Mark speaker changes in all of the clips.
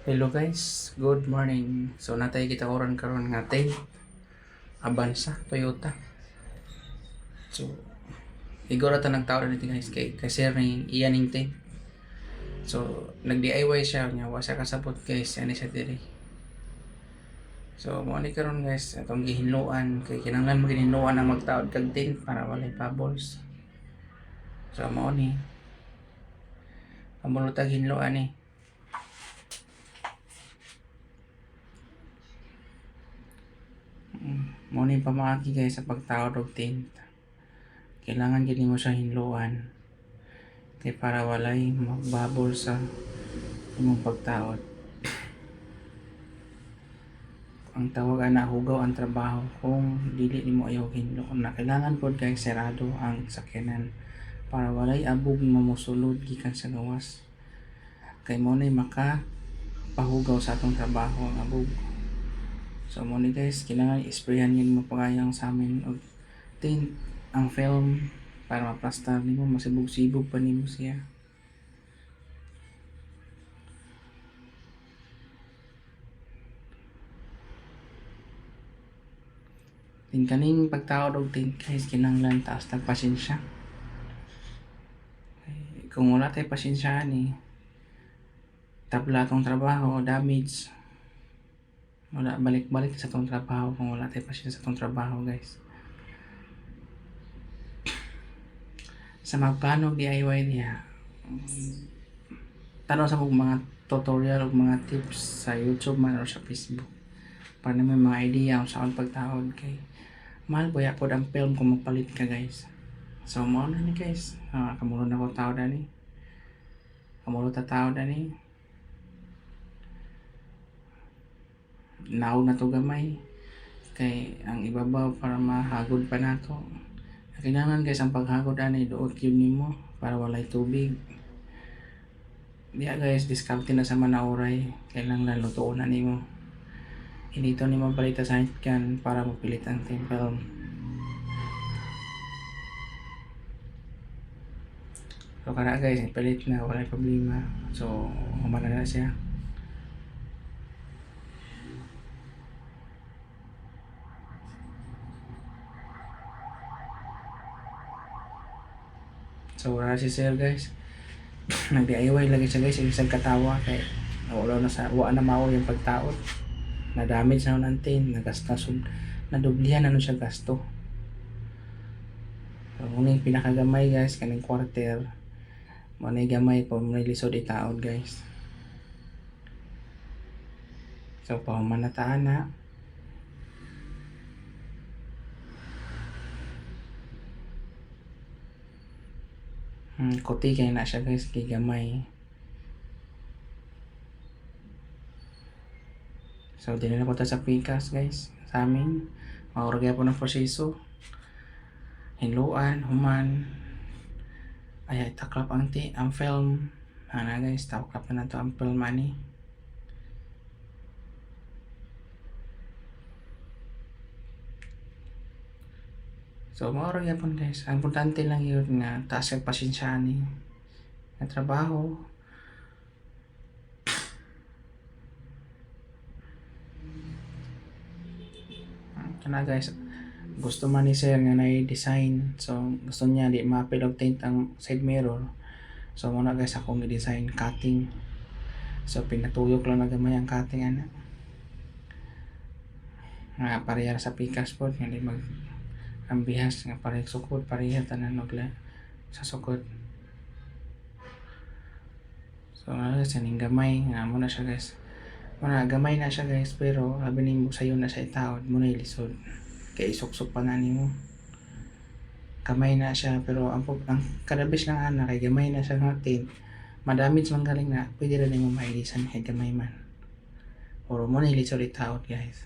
Speaker 1: Hello guys, good morning. So natay kita oran karon nga tail Avanza Toyota. So igora ta nagtawag dito guys kay sir ni iyan ning tail. So nag-DIY siya nya wa siya kasabot guys ani siya diri. So mo ni karon guys atong gihinluan kay kinahanglan mo gihinluan ang magtawad kag tin para walay bubbles. So mo ni amo ta hinluan ni. Mo ni pamaagi guys sa pagtawad og tint. Kailangan gid mo siya hinluan kay para walay magbabol sa imong pagtawad. Ang tawag ana hugaw ang trabaho kung dili nimo ayaw hinlo na kailangan pod kay serado ang sakyanan para walay abog mamusulod gikan sa gawas kay mo nay maka pahugaw sa atong trabaho ang abog. So mo ni guys kailangan isprayan yun mo pagayang sa amin og tint ang film para maplastar nimo masibog-sibog pa nimo siya. Din kaning pagtawad og tint guys kinahanglan taas tag pasensya. Kung wala tay pasensya ni tabla tong trabaho damage wala balik-balik sa tong trabaho kung wala tay pasensya sa tong trabaho guys. Sa magplano og DIY niya tanaw sa mong mga tutorial ug mga tips sa YouTube man or sa Facebook para na may mga idea kung saan pagtawad kay mahal boya pod ang film kung magpalit ka guys. So mo na ni guys kamulo na ko tawad ani kamulo ta tawad ani naog na to gamay kay ang ibabaw para mahagod pa nato. Kailangan guys ang paghagod ani duot gyud nimo para walay tubig. Diya guys diskarte na sa manauray kailangan lutuon na nimo. Hinito nimo balita sa kan para mapilit ang temple. So kana guys palit na wala problema. So humana na siya. So wala si sir guys. Nag-DIY lagi siya guys isang katawa kay wala na sa wa na mao yung pagtaod. Na damage na ng tin, nagastos nadublihan ano siya gasto. So muna yung pinakagamay guys kaning quarter. Muna yung gamay po muna lisod itaod guys. So pamanataan na. Kuti kay na siya guys kay gamay. So din na po ta sa pikas guys sa amin. Mauragya po ng proseso. Hinluan, human. Ay taklap ang film. Ana guys, taklap na to ang film ani. So mauragya po guys. Ang importante lang yun nga taas kag pasensya ni nga trabaho. Kana guys gusto man ni sir nga na-design so gusto niya di mapil og tint ang side mirror so muna guys akong i-design cutting so pinatuyok lang na gamay ang cutting ana nga pareha sa pikas pod nga di mag ang bihas nga pareha sukod pareha tanan og sa sukod so sa ning gamay nga muna siya guys muna gamay na siya guys pero labi nimo sayo na sa itaod muna ilisod kay isuksok pa na nimo kamay na siya pero ang kadabis lang ana kay gamay na siya nga tint madamage man galing na pwede rin nimo mailisan kay gamay man or mo na ilisod itaod guys.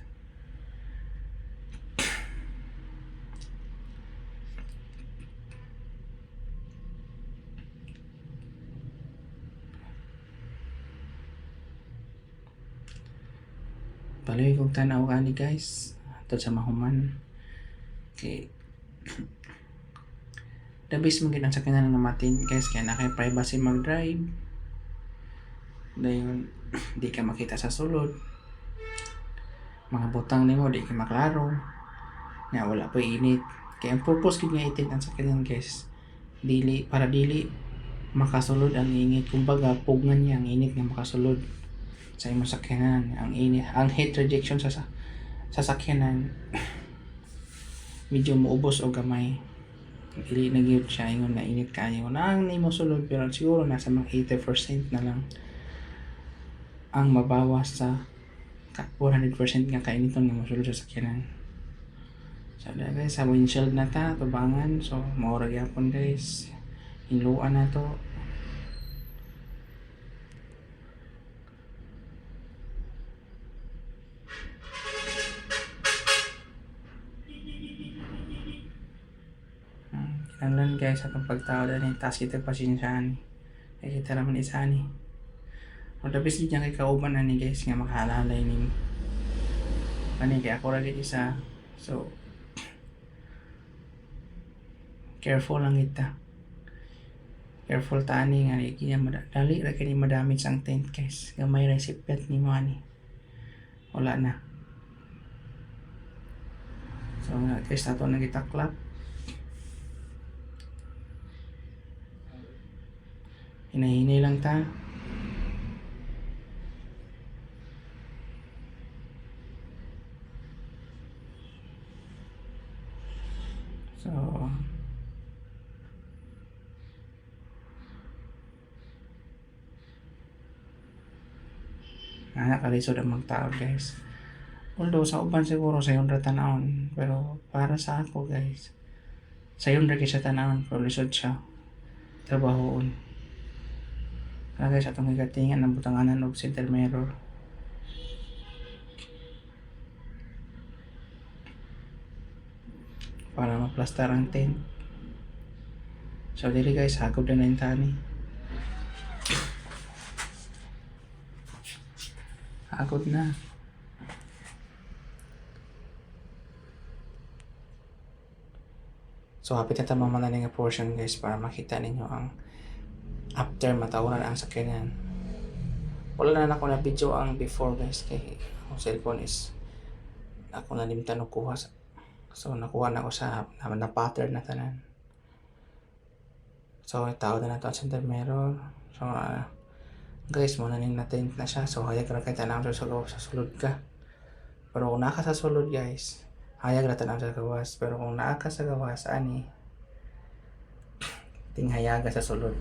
Speaker 1: Paloy kong tanaw ani guys ato sa mahuman kay the best mo gid ang sakyanan nga matin guys kay na kay privacy mag drive dayon di ka makita sa sulod, mga butang nimo di ka maklaro nga wala pa init. Kaya ang purpose gid nga itin ang sakyanan guys, dili makasulod ang init, kumbaga pugnan niya ang init nga makasulod sa imong sakyanan. Ang heat rejection sa sakyanan medyo muubos o gamay, dili na gyud siya ingon na init kayo na ang nimo sulod, pero siguro nasa mga 80% na lang ang mabawas sa 100% nga kainiton nga mosulod sa sakyanan. So guys, sa windshield na ta tubangan, so maura gyapon guys, hinluan na to. Kinahanglan guys atong pagtao dani, taas kita pasensyahan kay kita naman isa ni o dabis gid kay kauban ani guys nga makahalalay nimo ani, kay ako ra gid isa. So careful lang kita, careful ta ani nga dali ra kini madamage ang tent guys, gamay ra sipyat nimo ani wala na. So nga guys, ato na gitaklap, hinahinay lang ta. So nakalisod ang magtao guys, although sa uban siguro sayon ra tan-awon, pero para sa ako guys, sayon ra gyud siya tan-awon, pero lisod siya trabahoon. Kaya guys, atong higatingan ang butanganan og center mirror para maplastar ang tent. So dili guys, hagod na yung tani, hagod na. So hapit na tamang manaling nga portion guys, para makita ninyo ang after matauran ang sakyanan. Wala na ako na video ang before guys, kay ang cellphone is ako na limtan og kuha sa, so nakuha na ko sa na pattern na tanan. So tawag na nato ang center mirror. So guys, muna ning na-tent na siya, so hayag ra kay tanaw sa sulod ka. Pero kung naka sa sulod guys, hayag ra tanaw sa gawas, pero kung naa ka sa gawas ani tinghayaga sa sulod,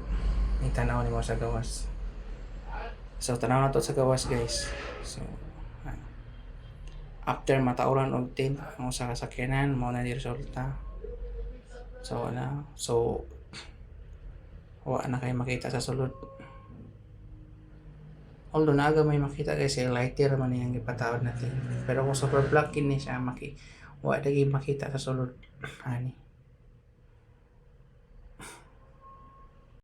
Speaker 1: itanaw nimo sa gawas. So tanaw na to sa gawas guys. So after matauran og tent ang usa ka sakyanan, mao na di resulta. So wa na kay makita sa sulod, although naaga may makita guys, lighter man niyang ipatawad natin, pero kung super black kini siya wa dagi makita sa sulod ani.